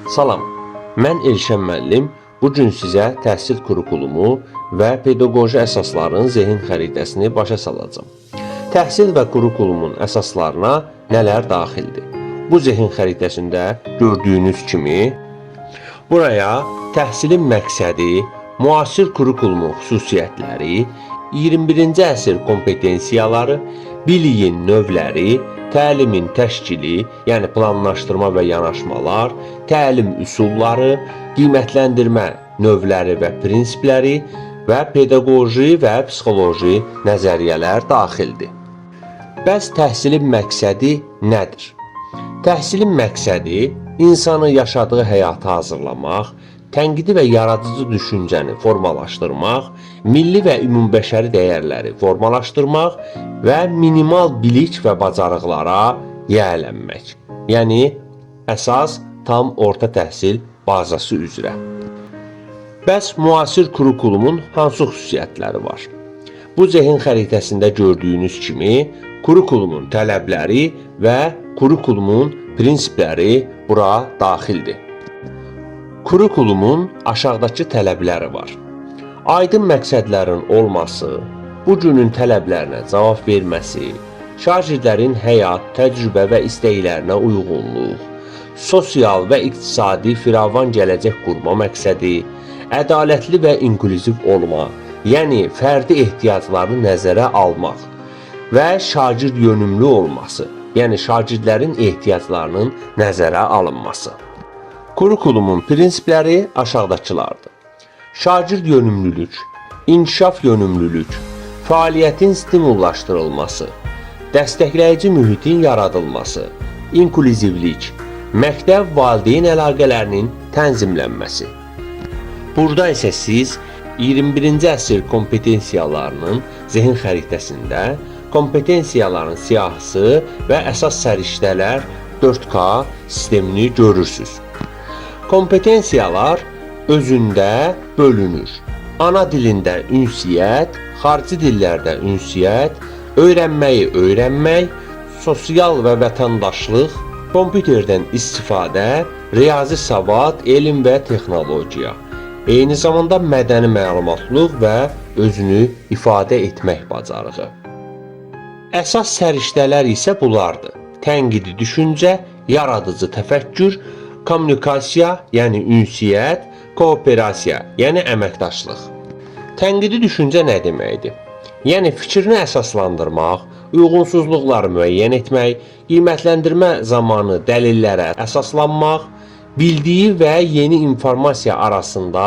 Salam, mən Elşən müəllim. Bugün sizə təhsil kurikulumu və pedaqoji əsasların zehin xəritəsini başa salacağım. Təhsil və kurikulumun əsaslarına nələr daxildir? Bu zehin xəritəsində gördüyünüz kimi buraya təhsilin məqsədi, müasir kurikulumun xüsusiyyətləri, 21-ci əsr kompetensiyaları, biliyin növləri, təlimin təşkili, yəni planlaşdırma və yanaşmalar, təlim üsulları, qiymətləndirmə növləri və prinsipləri və pedaqoji və psixoloji nəzəriyyələr daxildir. Bəs təhsilin məqsədi nədir? Təhsilin məqsədi insanı yaşadığı həyata hazırlamaq, tənqidi və yaradıcı düşüncəni formalaşdırmaq, milli və ümumbəşəri dəyərləri formalaşdırmaq və minimal bilik və bacarıqlara yiyələnmək. Yəni, əsas tam orta təhsil bazası üzrə. Bəs müasir kurikulumun hansı xüsusiyyətləri var? Bu zehin xəritəsində gördüyünüz kimi, kurikulumun tələbləri və kurikulumun prinsipləri bura daxildir. Kurikulumun aşağıdakı tələbləri var. Aydın məqsədlərin olması, bu günün tələblərinə cavab verməsi, şagirdlərin həyat, təcrübə və istəklərinə uyğunluq, sosial və iqtisadi firavan gələcək qurma məqsədi, ədalətli və inklüziv olma, yəni fərdi ehtiyacları nəzərə almaq və şagird yönümlü olması, yəni şagirdlərin ehtiyaclarının nəzərə alınması. Kurikulumun prinsipləri aşağıdakılardır. Şagird yönümlülük, inkişaf yönümlülük, fəaliyyətin stimullaşdırılması, dəstəkləyici mühitin yaradılması, inklüzivlik, məktəb-valideyn əlaqələrinin tənzimlənməsi. Burada isə siz 21-ci əsr kompetensiyalarının zehin xəritəsində kompetensiyaların siyahısı və əsas səriştələr 4K sistemini görürsünüz. Kompetensiyalar özündə bölünür. Ana dilində ünsiyyət, xarici dillərdə ünsiyyət, öyrənməyi öyrənmək, sosial və vətəndaşlıq, kompüterdən istifadə, riyazi savad, elm və texnologiya. Eyni zamanda mədəni məlumatlıq və özünü ifadə etmək bacarığı. Əsas səriştələr isə bunlardır. Tənqidi düşüncə, yaradıcı təfəkkür, kommunikasiya, yəni ünsiyyət, kooperasiya, yəni əməkdaşlıq. Tənqidi düşüncə nə deməkdir? Yəni fikrini əsaslandırmaq, uyğunsuzluqları müəyyən etmək, qiymətləndirmə zamanı dəlillərə əsaslanmaq, bildiyi və yeni informasiya arasında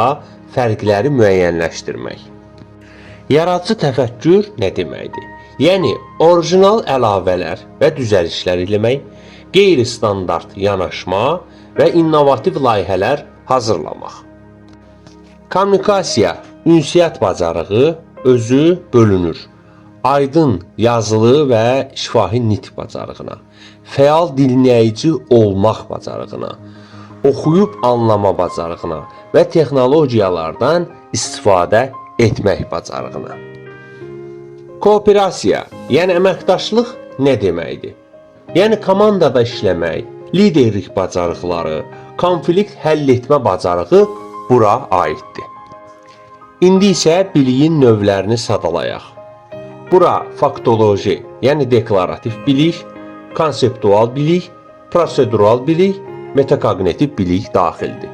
fərqləri müəyyənləşdirmək. Yaradıcı təfəkkür nə deməkdir? Yəni, orijinal əlavələr və düzəlişlər eləmək, qeyri-standart yanaşma və innovativ layihələr hazırlamaq. Kommunikasiya, ünsiyyət bacarığı özü bölünür. Aydın, yazılı və şifahi nitq bacarığına, fəal dinləyici olmaq bacarığına, oxuyub anlama bacarığına və texnologiyalardan istifadə etmək bacarığına. Kooperasiya, yəni əməkdaşlıq nə deməkdir? Yəni komandada işləmək, liderlik bacarıqları, konflikt həll etmə bacarığı bura aiddir. İndi isə biliyin növlərini sadalayaq. Bura faktoloji, yəni deklarativ bilik, konseptual bilik, prosedural bilik, metakognitiv bilik daxildir.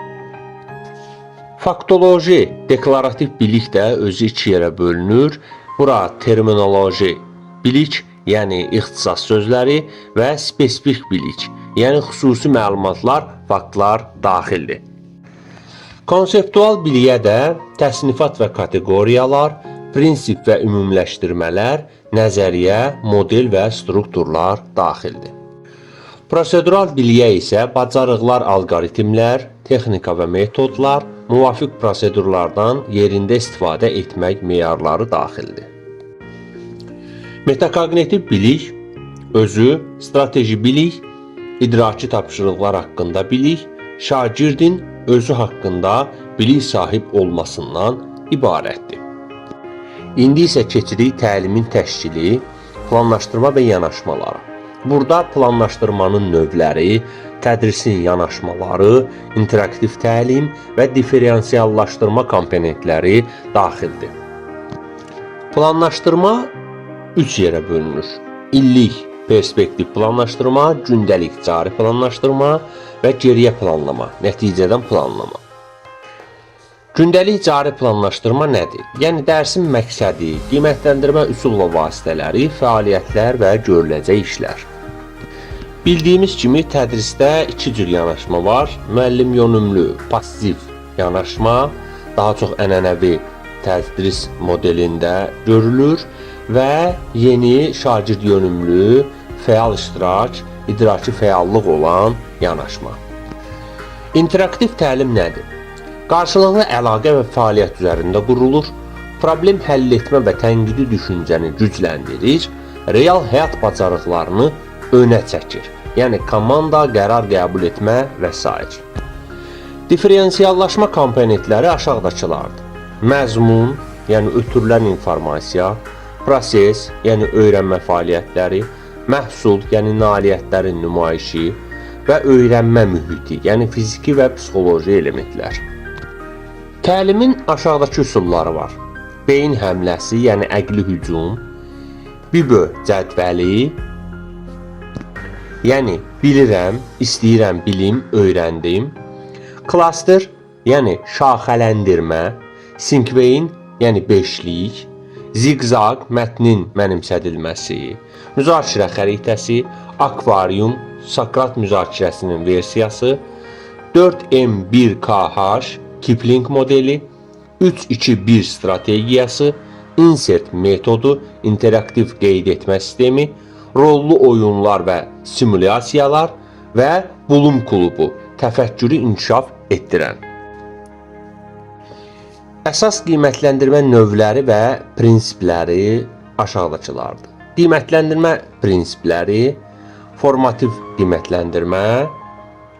Faktoloji, deklarativ bilik də özü iki yerə bölünür. Bura terminoloji bilik, yəni ixtisas sözləri və spesifik bilik, yəni xüsusi məlumatlar, faktlar daxildir. Konseptual biliyə də təsnifat və kateqoriyalar, prinsip və ümumiləşdirmələr, nəzəriyyə, model və strukturlar daxildir. Prosedural biliyə isə bacarıqlar, alqoritmlər, texnika və metodlar, müvafiq prosedurlardan yerində istifadə etmək meyarları daxildir. Metakognitiv bilik özü strateji bilik, idraki tapşırıqlar haqqında bilik, şagirdin özü haqqında bilik sahib olmasından ibarətdir. İndi isə keçirik təlimin təşkili, planlaşdırma və yanaşmaları. Burada planlaşdırmanın növləri, tədrisin yanaşmaları, interaktiv təlim və diferensiallaşdırma komponentləri daxildir. Planlaşdırma 3 yerə bölünür. İllik perspektiv planlaşdırma, gündəlik cari planlaşdırma və geriyə planlama, nəticədən planlama. Gündəlik cari planlaşdırma nədir? Yəni dərsin məqsədi, qiymətləndirmə üsul və vasitələri, fəaliyyətlər və görüləcək işlər. Bildiyimiz kimi tədrisdə 2 cür yanaşma var. Müəllim yönümlü, pasiv yanaşma daha çox ənənəvi tədris modelində görülür və yeni şagird yönümlü, fəal iştirak, idraki fəallıq olan yanaşma. İnteraktiv təlim nədir? Qarşılıqlı əlaqə və fəaliyyət üzərində qurulur, problem həll etmə və tənqidi düşüncəni gücləndirir, real həyat bacarıqlarını önə çəkir. Yəni komanda qərar qəbul etmə və s. Diferensiallaşma komponentləri aşağıdakılardır. Məzmun, yəni ötürülən informasiya, proses, yəni öyrənmə fəaliyyətləri, məhsul, yəni nailiyyətlərin nümayişi və öyrənmə mühiti, yəni fiziki və psixoloji elementlər. Təlimin aşağıdakı üsulları var. Beyin həmləsi, yəni əqli hücum, BIBÖ cədvəli, yəni bilirəm, istəyirəm, bilim, öyrəndim, klaster, yəni şaxələndirmə, sinkveyn, yəni beşlik, ziqzaq, mətnin mənimsədilməsi, müzakirə xəritəsi, akvarium, Sokrat müzakirəsinin versiyası, 4M1KH, Kipling modeli, 3-2-1 strategiyası, insert metodu, interaktiv qeyd etmə sistemi, rollu oyunlar və simulyasiyalar və Bulum klubu, təfəkkürü inkişaf etdirən. Əsas qiymətləndirmə növləri və prinsipləri aşağıdakılardır. Qiymətləndirmə prinsipləri, formativ qiymətləndirmə,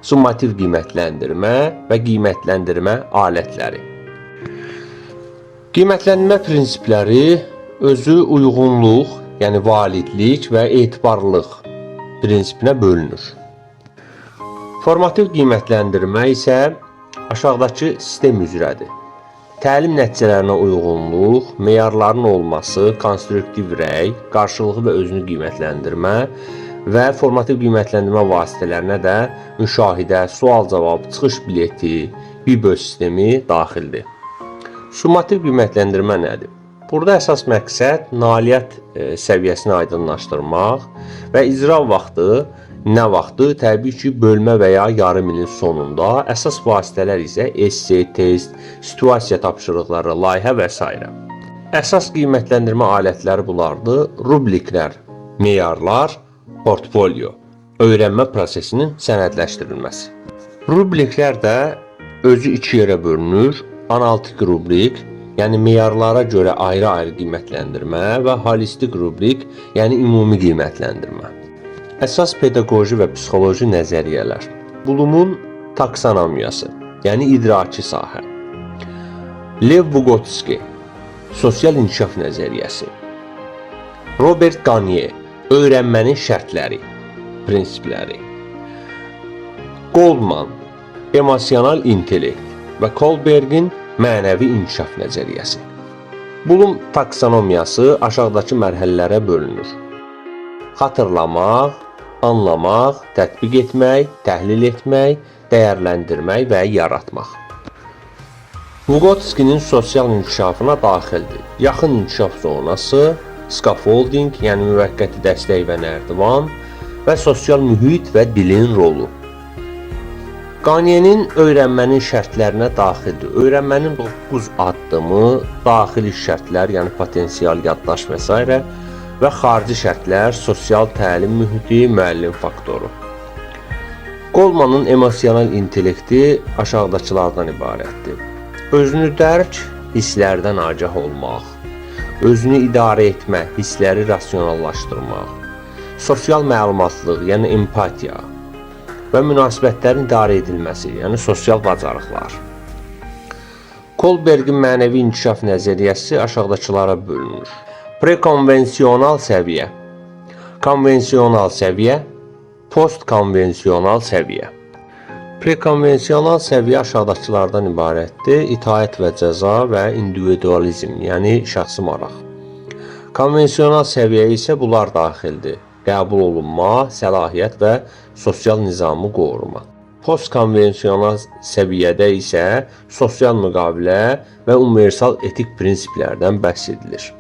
summativ qiymətləndirmə və qiymətləndirmə alətləri. Qiymətləndirmə prinsipləri özü uyğunluq, yəni validlik və etibarlılıq prinsipinə bölünür. Formativ qiymətləndirmə isə aşağıdakı sistem üzrədir. Təlim nəticələrinə uyğunluq, meyarların olması, konstruktiv rəy, qarşılığı və özünü qiymətləndirmə və formativ qiymətləndirmə vasitələrinə də müşahidə, sual-cavab, çıxış bileti, BIBÖ sistemi daxildir. Summativ qiymətləndirmə nədir? Burada əsas məqsəd nailiyyət səviyyəsini aydınlaşdırmaq və icra vaxtı, nə vaxtı? Təbii ki, bölmə və ya yarım ilin sonunda, əsas vasitələr isə esse, test, situasiya tapşırıqları, layihə və s. Əsas qiymətləndirmə alətləri bunlardır. Rubriklər, meyarlar, portfolio, öyrənmə prosesinin sənədləşdirilməsi. Rubriklər də özü 2 yerə bölünür. Analitik rubrik, yəni meyarlara görə ayrı-ayrı qiymətləndirmə və holistik rubrik, yəni ümumi qiymətləndirmə. Əsas pedaqoji və psixoloji nəzəriyyələr. Bulumun taksonomiyası, yəni idraki sahə. Lev Vygotsky, sosial inkişaf nəzəriyyəsi. Robert Gagne, öyrənmənin şərtləri, prinsipləri. Goldman, emosional intellekt və Kohlbergin mənəvi inkişaf nəzəriyyəsi. Bulum taksonomiyası aşağıdakı mərhələlərə bölünür. Xatırlamaq, anlamaq, tətbiq etmək, təhlil etmək, dəyərləndirmək və yaratmaq. Vygotsky'nin sosial inkişafına daxildir. Yaxın inkişaf zonası, scaffolding, yəni müvəqqəti dəstək və nərdivan və sosial mühit və dilin rolu. Gagne'nin öyrənmənin şərtlərinə daxildir. Öyrənmənin 9 addımı, daxili şərtlər, yəni potensial, yaddaş və s. və xarici şərtlər, sosial təlim mühiti, müəllim faktoru. Goldman'ın emosional intellekti aşağıdakılardan ibarətdir. Özünü dərk, hisslərdən agah olmaq, özünü idarə etmə, hissləri rasionallaşdırmaq, sosial məlumatlıq, yəni empatiya və münasibətlərin idarə edilməsi, yəni sosial bacarıqlar. Kohlbergin mənəvi inkişaf nəzəriyyəsi aşağıdakılara bölünür. Prekonvensional səviyyə, konvensional səviyyə, postkonvensional səviyyə. Prekonvensional səviyyə aşağıdakılardan ibarətdir: itaət və cəza və individualizm, yəni şəxsi maraq. Konvensional səviyyəyə isə bunlar daxildir: qəbul olunma, səlahiyyət və sosial nizamı qoruma. Postkonvensional səviyyədə isə sosial müqavilə və universal etik prinsiplərdən bəhs edilir.